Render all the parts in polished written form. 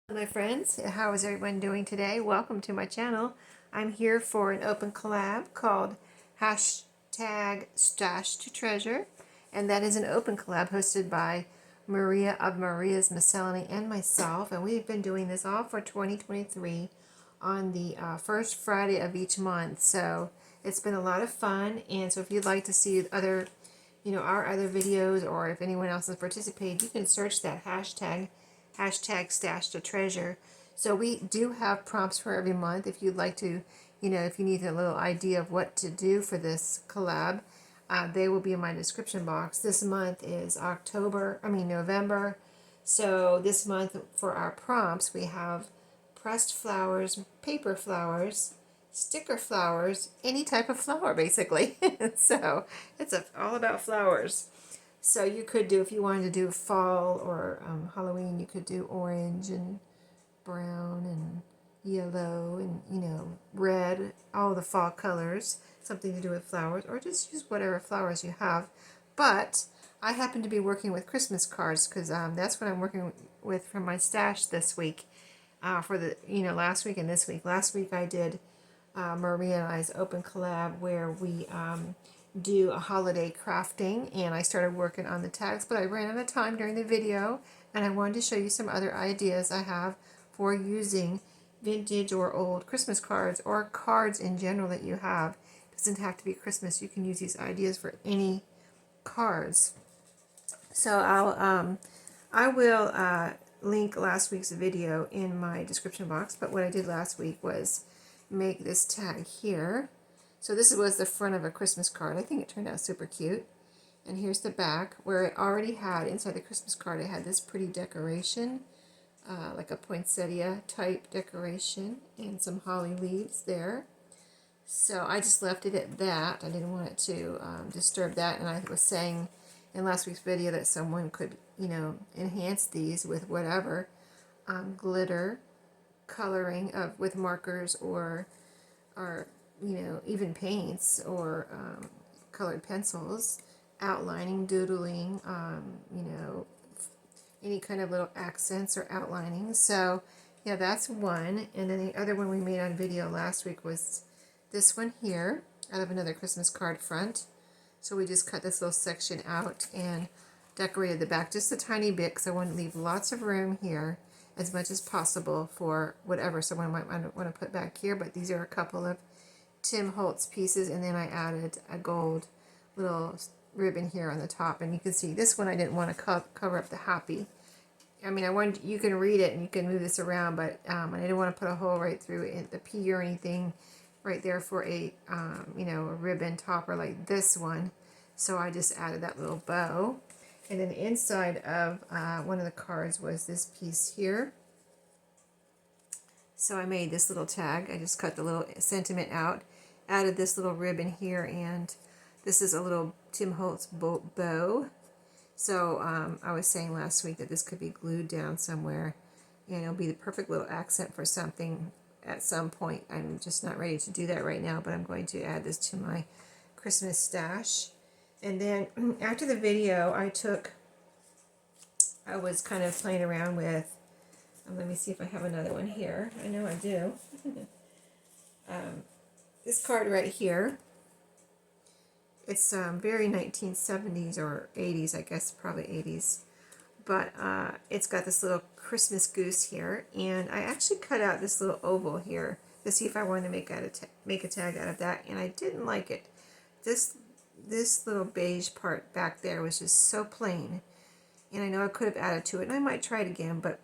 My friends, how is everyone doing today? Welcome to my channel. I'm here for an open collab called hashtag Stash to Treasure, and that is an open collab hosted by Maria of Maria's Miscellany and myself, and we've been doing this all for 2023 on the first Friday of each month. So it's been a lot of fun, and so if you'd like to see other, our other videos, or if anyone else has participated, you can search that hashtag stash to treasure. So we do have prompts for every month. If you'd like to, if you need a little idea of what to do for this collab, they will be in my description box. This month is November. So this month for our prompts, we have pressed flowers, paper flowers, sticker flowers, any type of flower basically. So it's all about flowers. So you could do, if you wanted to do fall or Halloween, you could do orange and brown and yellow and, red, all the fall colors, something to do with flowers, or just use whatever flowers you have. But I happen to be working with Christmas cards because that's what I'm working with from my stash this week for the, last week and this week. Last week I did Maria and I's open collab where we do a holiday crafting, and I started working on the tags, but I ran out of time during the video, and I wanted to show you some other ideas I have for using vintage or old Christmas cards or cards in general that you have. It doesn't have to be Christmas. You can use these ideas for any cards. So I will link last week's video in my description box, but what I did last week was make this tag here. So this was the front of a Christmas card. I think it turned out super cute. And here's the back, where it already had, inside the Christmas card, it had this pretty decoration, like a poinsettia type decoration, and some holly leaves there. So I just left it at that. I didn't want it to disturb that. And I was saying in last week's video that someone could, enhance these with whatever, glitter, coloring with markers, or even paints, or colored pencils, outlining, doodling, any kind of little accents or outlining. So yeah, that's one. And then the other one we made on video last week was this one here, out of another Christmas card front. So we just cut this little section out and decorated the back just a tiny bit because I wanted to leave lots of room here as much as possible for whatever someone might want to put back here. But these are a couple of Tim Holtz pieces, and then I added a gold little ribbon here on the top. And you can see this one I didn't want to cover up the happy. I mean, I wanted, you can read it and you can move this around, but I didn't want to put a hole right through it, the P or anything right there for a a ribbon topper like this one. So I just added that little bow. And then the inside of one of the cards was this piece here. So I made this little tag. I just cut the little sentiment out, added this little ribbon here, and this is a little Tim Holtz bow. So I was saying last week that this could be glued down somewhere, and it'll be the perfect little accent for something at some point. I'm just not ready to do that right now, but I'm going to add this to my Christmas stash. And then after the video, I was kind of playing around with, let me see if I have another one here. I know I do. This card right here, it's very 1970s or 80s, I guess, probably 80s. But it's got this little Christmas goose here, and I actually cut out this little oval here to see if I wanted to make a tag out of that, and I didn't like it. This little beige part back there was just so plain, and I know I could have added to it, and I might try it again, but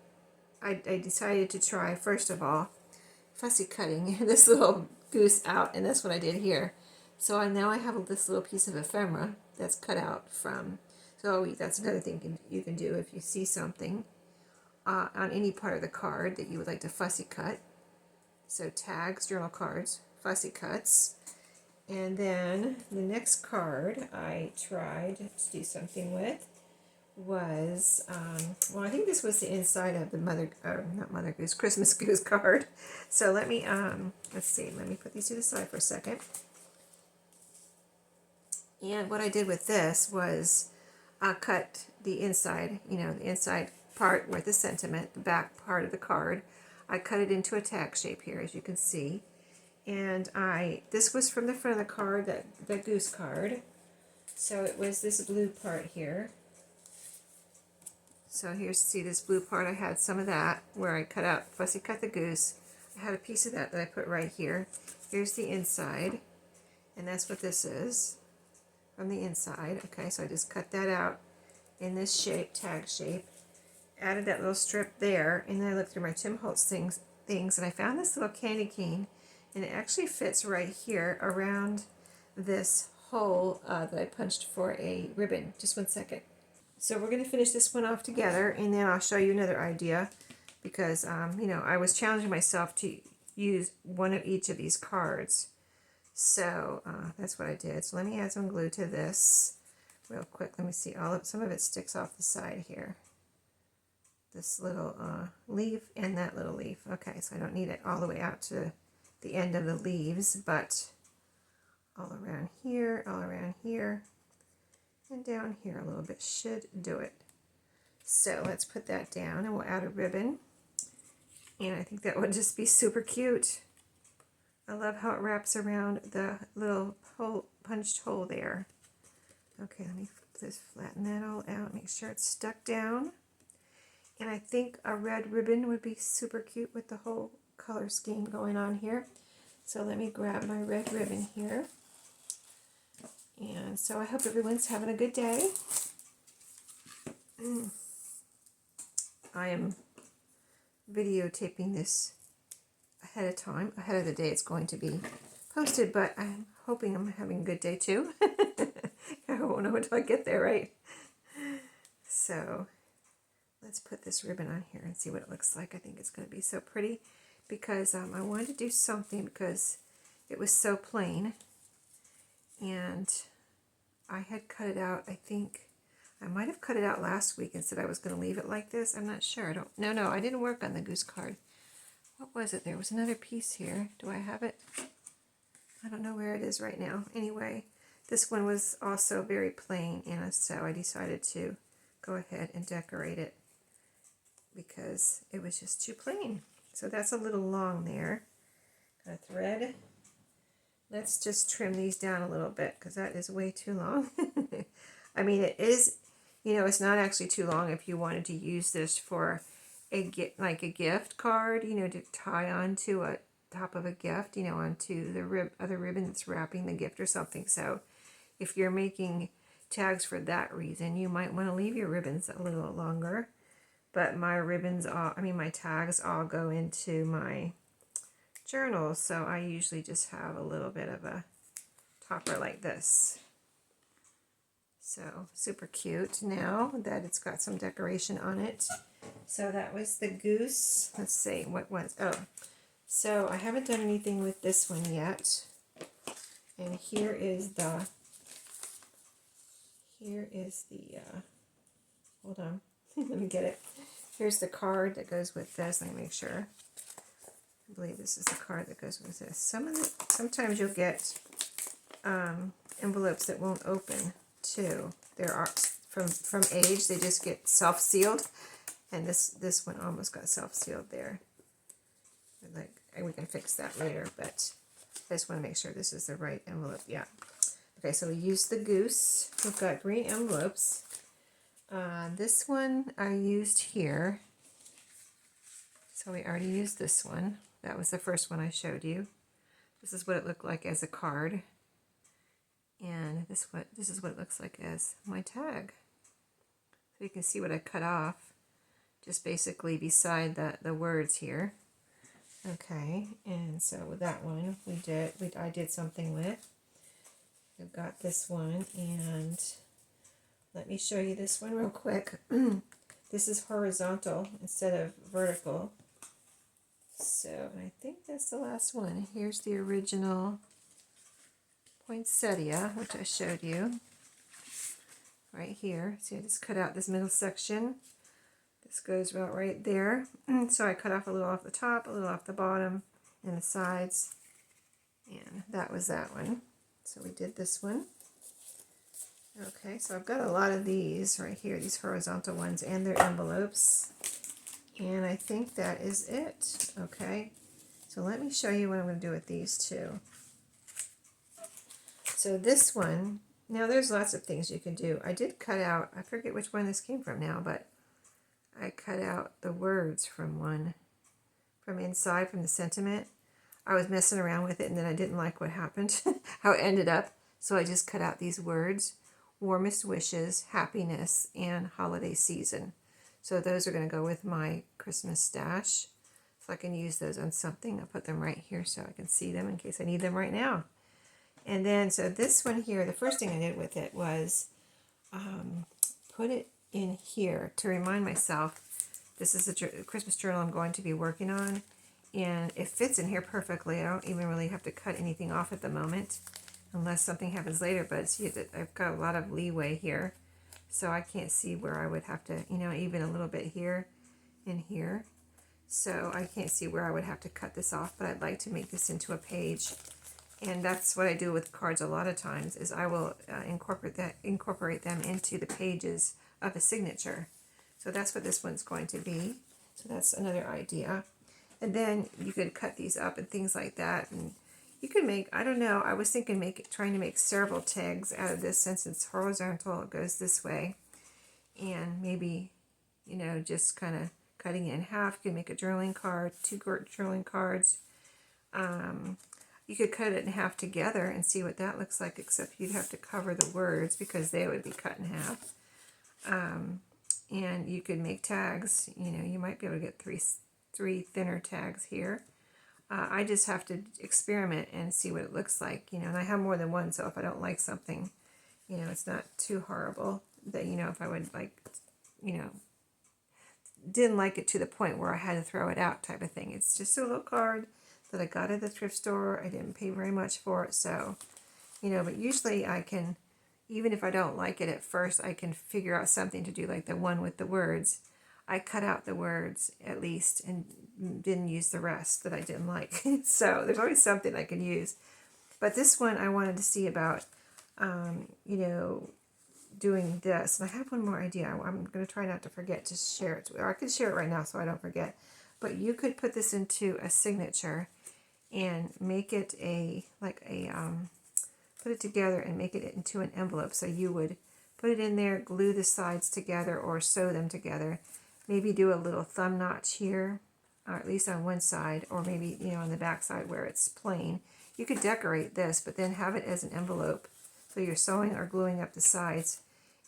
I decided to try, first of all, fussy cutting this little goose out, and that's what I did here. So now I have this little piece of ephemera that's cut out from, so that's another thing you can do if you see something on any part of the card that you would like to fussy cut. So tags, journal cards, fussy cuts. And then the next card I tried to do something with was, well, I think this was the inside of the Christmas Goose card. So let me, let's see, let me put these to the side for a second. And what I did with this was cut the inside, the inside part with the sentiment, the back part of the card. I cut it into a tag shape here, as you can see. And this was from the front of the card, the goose card. So it was this blue part here. So here's, see this blue part, I had some of that where I cut out, fussy cut the goose. I had a piece of that I put right here. Here's the inside, and that's what this is from the inside. Okay, so I just cut that out in this shape, tag shape. Added that little strip there, and then I looked through my Tim Holtz things, and I found this little candy cane, and it actually fits right here around this hole that I punched for a ribbon. Just one second. So we're going to finish this one off together, and then I'll show you another idea, because you know, I was challenging myself to use one of each of these cards. So that's what I did. So let me add some glue to this real quick. Let me see, some of it sticks off the side here. This little leaf and that little leaf. Okay, so I don't need it all the way out to the end of the leaves, but all around here, and down here a little bit should do it. So let's put that down, and we'll add a ribbon. And I think that would just be super cute. I love how it wraps around the little hole, punched hole there. Okay, let me just flatten that all out, make sure it's stuck down. And I think a red ribbon would be super cute with the whole color scheme going on here. So let me grab my red ribbon here. And so I hope everyone's having a good day. I am videotaping this ahead of time, ahead of the day it's going to be posted, but I'm hoping I'm having a good day too. I won't know until I get there, right? So let's put this ribbon on here and see what it looks like. I think it's going to be so pretty, because I wanted to do something, because it was so plain, and I had cut it out. I think I might have cut it out last week and said I was going to leave it like this. I'm not sure. No, I didn't work on the goose card. What was it? There was another piece here. Do I have it? I don't know where it is right now. Anyway, this one was also very plain, and so I decided to go ahead and decorate it because it was just too plain. So that's a little long there. Got a thread. Let's just trim these down a little bit, because that is way too long. I mean, it is, you know, it's not actually too long if you wanted to use this for a gift card, you know, to tie onto a top of a gift, you know, onto the other ribbon that's wrapping the gift or something. So if you're making tags for that reason, you might want to leave your ribbons a little longer. But my my tags all go into my journal, so I usually just have a little bit of a topper like this. So super cute now that it's got some decoration on it. So that was the goose. Let's see what was, so I haven't done anything with this one yet. And here is the hold on, let me get it. Here's the card that goes with this. Let me make sure. I believe this is the card that goes with this. Sometimes you'll get envelopes that won't open too. There are from age, they just get self-sealed, and this one almost got self-sealed there. Like, we can fix that later, but I just want to make sure this is the right envelope. Yeah. Okay, so we used the goose. We've got green envelopes. This one I used here. So we already used this one. That was the first one I showed you. This is what it looked like as a card. And this is what it looks like as my tag. So you can see what I cut off, just basically beside the words here. Okay, and so with that one, I did something with. I've got this one, and let me show you this one real quick. This is horizontal instead of vertical. So I think that's the last one. Here's the original poinsettia, which I showed you right here. See, I just cut out this middle section. This goes about right there. So I cut off a little off the top, a little off the bottom, and the sides. And that was that one. So we did this one. Okay, so I've got a lot of these right here, these horizontal ones, and their envelopes. And I think that is it. Okay, so let me show you what I'm going to do with these two. So this one, now there's lots of things you can do. I did cut out, I forget which one this came from now, but I cut out the words from one, from inside, from the sentiment. I was messing around with it and then I didn't like what happened, how it ended up. So I just cut out these words: warmest wishes, happiness, and holiday season. So those are going to go with my Christmas stash. So I can use those on something. I'll put them right here so I can see them in case I need them right now. And then, so this one here, the first thing I did with it was put it in here to remind myself this is a Christmas journal I'm going to be working on. And it fits in here perfectly. I don't even really have to cut anything off at the moment unless something happens later. But see, I've got a lot of leeway here. So I can't see where I would have to, you know, even a little bit here and here. So I can't see where I would have to cut this off, but I'd like to make this into a page. And that's what I do with cards a lot of times, is I will incorporate them into the pages of a signature. So that's what this one's going to be. So that's another idea. And then you could cut these up and things like that. And you could make, I don't know, I was thinking trying to make several tags out of this since it's horizontal, it goes this way. And maybe, you know, just kind of cutting it in half. You could make a journaling card, 2 journaling cards. You could cut it in half together and see what that looks like, except you'd have to cover the words because they would be cut in half. And you could make tags. You know, you might be able to get three thinner tags here. I just have to experiment and see what it looks like, you know, and I have more than one, so if I don't like something, you know, it's not too horrible that, you know, if I would like, you know, didn't like it to the point where I had to throw it out type of thing. It's just a little card that I got at the thrift store. I didn't pay very much for it, so, you know, but usually I can, even if I don't like it at first, I can figure out something to do, like the one with the words. I cut out the words at least and didn't use the rest that I didn't like. So there's always something I can use. But this one I wanted to see about, you know, doing this. And I have one more idea. I'm going to try not to forget to share it. Or I could share it right now so I don't forget. But you could put this into a signature and make it put it together and make it into an envelope. So you would put it in there, glue the sides together or sew them together. Maybe do a little thumb notch here, or at least on one side, or maybe, you know, on the back side where it's plain. You could decorate this, but then have it as an envelope. So you're sewing or gluing up the sides,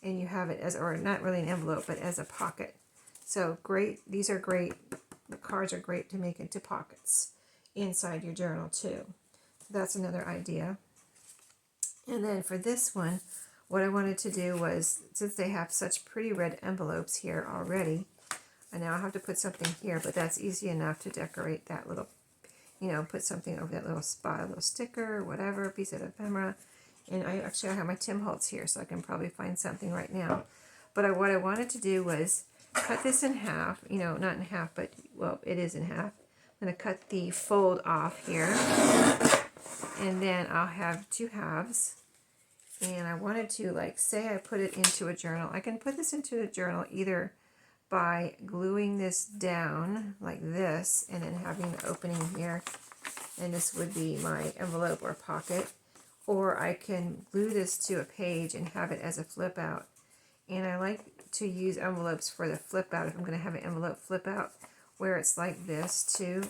and you have it as, or not really an envelope, but as a pocket. So great, these are great, the cards are great to make into pockets inside your journal too. So that's another idea. And then for this one, what I wanted to do was, since they have such pretty red envelopes here already, I now have to put something here, but that's easy enough to decorate that little, you know, put something over that little spot, a little sticker, whatever, a piece of ephemera. And I have my Tim Holtz here, so I can probably find something right now. But what I wanted to do was cut this in half, you know, not in half, but, well, it is in half. I'm going to cut the fold off here, and then I'll have 2 halves. And I wanted to, like, say I put it into a journal. I can put this into a journal either by gluing this down like this and then having the opening here, and this would be my envelope or pocket, or I can glue this to a page and have it as a flip out. And I like to use envelopes for the flip out if I'm going to have an envelope flip out where it's like this too.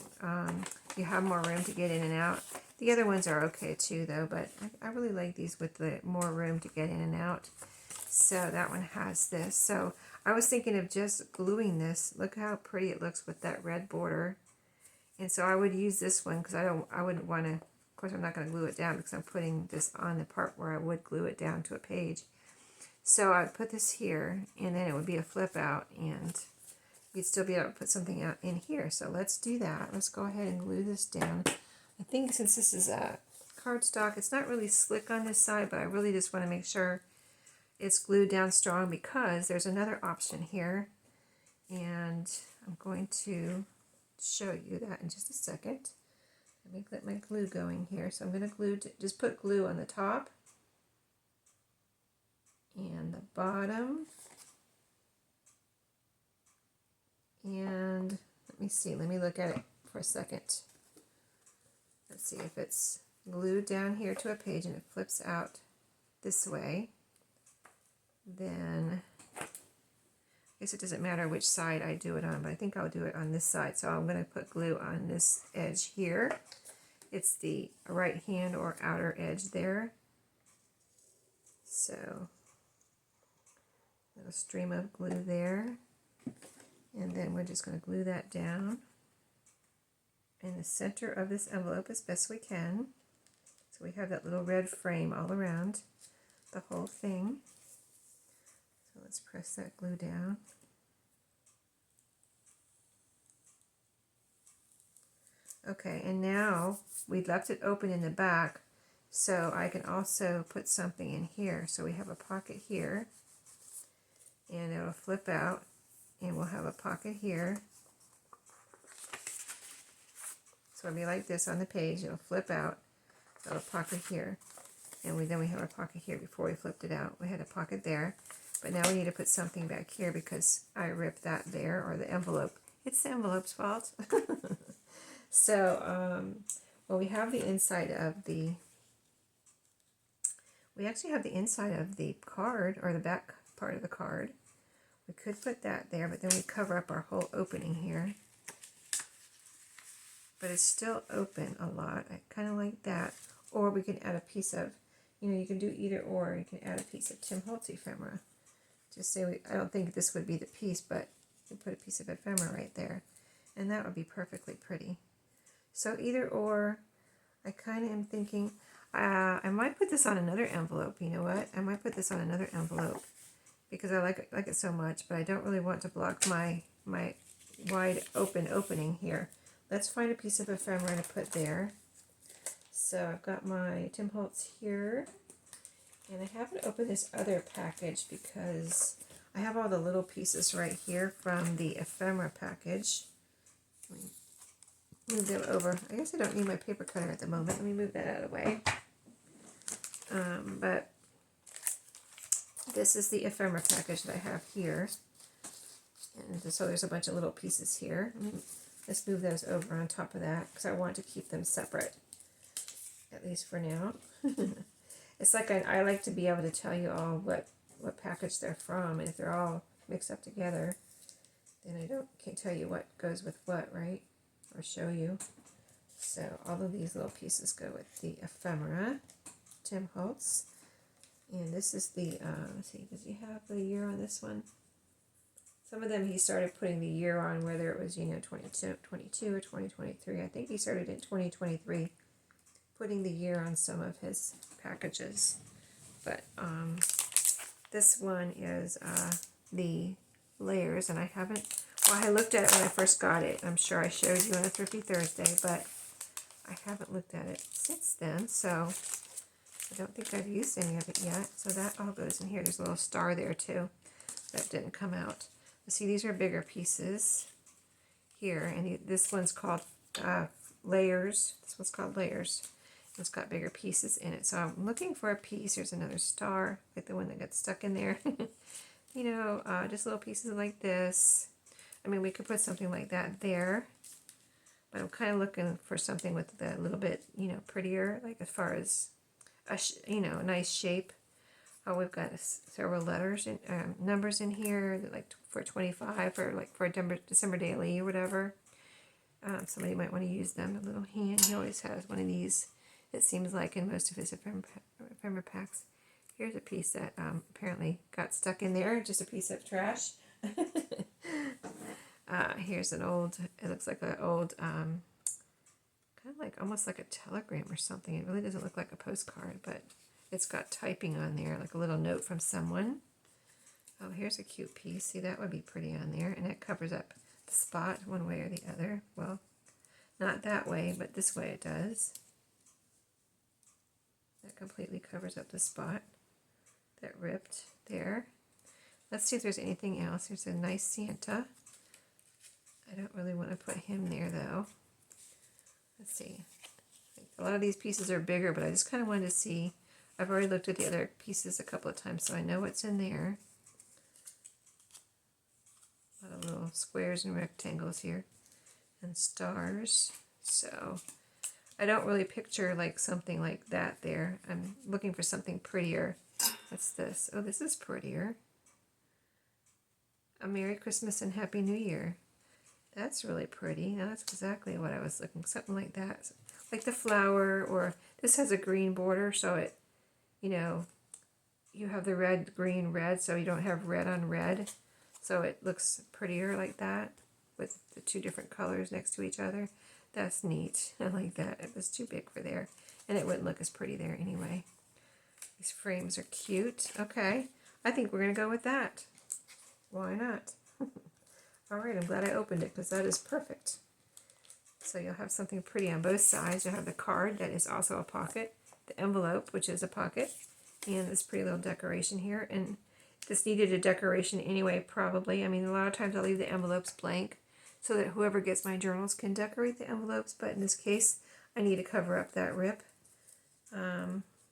You have more room to get in and out. The other ones are okay too though, but I really like these with the more room to get in and out. So that one has this. So I was thinking of just gluing this. Look how pretty it looks with that red border. And so I would use this one because I wouldn't want to, of course I'm not going to glue it down because I'm putting this on the part where I would glue it down to a page. So I'd put this here and then it would be a flip out and you'd still be able to put something out in here. So let's do that. Let's go ahead and glue this down. I think since this is a cardstock, it's not really slick on this side, but I really just want to make sure it's glued down strong because there's another option here. And I'm going to show you that in just a second. Let me get my glue going here. So I'm going to just put glue on the top. and the bottom. And let me see, let me look at it for a second. Let's see if it's glued down here to a page and it flips out this way. Then I guess it doesn't matter which side I do it on, but I think I'll do it on this side. So I'm going to put glue on this edge here. It's the right hand or outer edge there. So a little stream of glue there. And then we're just going to glue that down in the center of this envelope as best we can. So we have that little red frame all around the whole thing. So let's press that glue down. Okay, and now we left it open in the back, so I can also put something in here. So we have a pocket here, and it'll flip out, and we'll have a pocket here. So it'll be like this on the page. It'll flip out, so a pocket here, and then we have a pocket here. Before we flipped it out, we had a pocket there, but now we need to put something back here because I ripped that there, or the envelope. It's the envelope's fault. So, well, we have the inside of the, we actually have the inside of the card, or the back part of the card. We could put that there, but then we cover up our whole opening here. But it's still open a lot. I kind of like that. Or we can add a piece of, you know, you can do either or. You can add a piece of Tim Holtz ephemera. Just say, I don't think this would be the piece, but you put a piece of ephemera right there. And that would be perfectly pretty. So either or, I kind of am thinking, I might put this on another envelope. You know what? I might put this on another envelope because I like it so much, but I don't really want to block my wide open opening here. Let's find a piece of ephemera to put there. So I've got my Tim Holtz here, and I haven't opened this other package because I have all the little pieces right here from the ephemera package. Let me move them over. I guess I don't need my paper cutter at the moment. Let me move that out of the way. But this is the ephemera package that I have here. And so there's a bunch of little pieces here. Let's move those over on top of that because I want to keep them separate, at least for now. It's like I like to be able to tell you all what package they're from, and if they're all mixed up together, then I can't tell you what goes with what, right? Or show you. So all of these little pieces go with the ephemera, Tim Holtz. And this is the, let's see, does he have the year on this one? Some of them he started putting the year on, whether it was, you know, 2022 or 2023. I think he started in 2023 putting the year on some of his packages. But this one is the layers, and I haven't, well, I looked at it when I first got it. I'm sure I showed you on a Thrifty Thursday, but I haven't looked at it since then, so I don't think I've used any of it yet. So that all goes in here. There's a little star there too that didn't come out. See, these are bigger pieces here, and this one's called layers. This one's called layers. It's got bigger pieces in it. So I'm looking for a piece. There's another star, like the one that got stuck in there. You know, just little pieces like this. I mean, we could put something like that there, but I'm kind of looking for something with a little bit, you know, prettier, like as far as, you know, a nice shape. Oh, we've got several letters and numbers in here, like for 25, or like for a December daily or whatever. Somebody might want to use them. A little hand. He always has one of these, it seems like, in most of his ephemera packs. Here's a piece that apparently got stuck in there, just a piece of trash. Here's an old, it looks like an old, kind of like, almost like a telegram or something. It really doesn't look like a postcard, but it's got typing on there, like a little note from someone. Oh, here's a cute piece. See, that would be pretty on there, and it covers up the spot one way or the other. Well, not that way, but this way it does. That completely covers up the spot that ripped there. Let's see if there's anything else. There's a nice Santa. I don't really want to put him there, though. Let's see. A lot of these pieces are bigger, but I just kind of wanted to see I've already looked at the other pieces a couple of times, so I know what's in there. A lot of little squares and rectangles here, and stars. So I don't really picture like something like that there. I'm looking for something prettier. What's this? Oh, this is prettier. A Merry Christmas and Happy New Year. That's really pretty. Now that's exactly what I was looking. Something like that. Like the flower, or this has a green border, so it, you know, you have the red, green, red, so you don't have red on red. So it looks prettier like that with the two different colors next to each other. That's neat. I like that. It was too big for there, and it wouldn't look as pretty there anyway. These frames are cute. Okay, I think we're going to go with that. Why not? All right, I'm glad I opened it because that is perfect. So you'll have something pretty on both sides. You'll have the card that is also a pocket, the envelope, which is a pocket, and this pretty little decoration here. And this needed a decoration anyway, probably. I mean, a lot of times I'll leave the envelopes blank so that whoever gets my journals can decorate the envelopes, but in this case, I need to cover up that rip.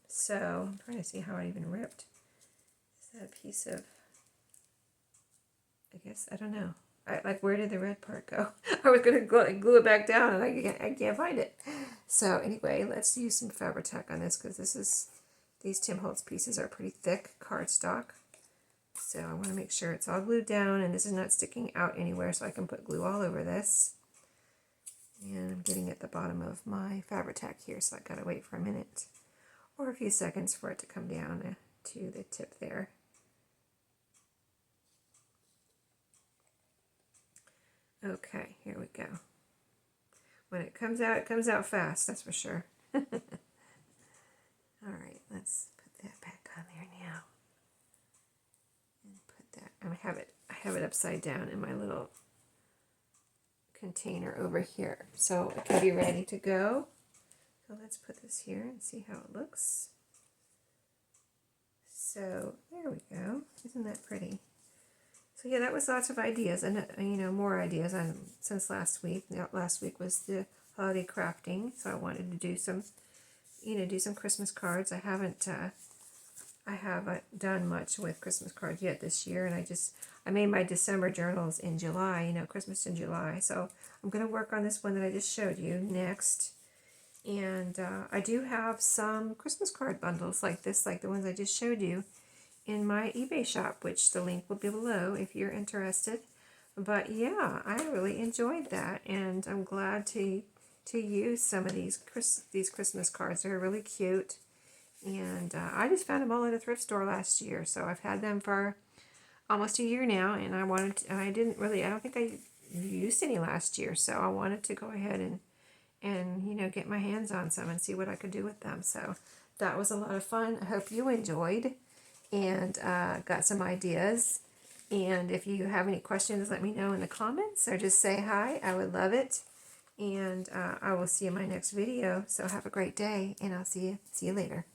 So I'm trying to see how it even ripped. Is that a piece of, I guess, I don't know. Like, where did the red part go? I was going to glue it back down, and I can't find it. So anyway, let's use some Fabri-Tac on this, because these Tim Holtz pieces are pretty thick cardstock. So I want to make sure it's all glued down, and this is not sticking out anywhere, so I can put glue all over this. And I'm getting at the bottom of my Fabri-Tac here, so I've got to wait for a minute or a few seconds for it to come down to the tip there. Okay, here we go. When it comes out fast, that's for sure. All right, let's put that back on there now. And put that, I have it upside down in my little container over here. So it can be ready to go. So let's put this here and see how it looks. So there we go. Isn't that pretty? So yeah, that was lots of ideas, and you know, more ideas since last week. Last week was the holiday crafting, so I wanted to do some, do some Christmas cards. I haven't done much with Christmas cards yet this year, and I made my December journals in July. Christmas in July. So I'm going to work on this one that I just showed you next, and I do have some Christmas card bundles like this, like the ones I just showed you, in my eBay shop, which the link will be below if you're interested. But yeah, I really enjoyed that, and I'm glad to use some of these Christmas cards. They're really cute, and I just found them all at a thrift store last year, so I've had them for almost a year now, and I don't think I used any last year, so I wanted to go ahead and get my hands on some and see what I could do with them. So that was a lot of fun. I hope you enjoyed and got some ideas. And if you have any questions, let me know in the comments, or just say hi. I would love it. And I will see you in my next video. So have a great day, and I'll see you later.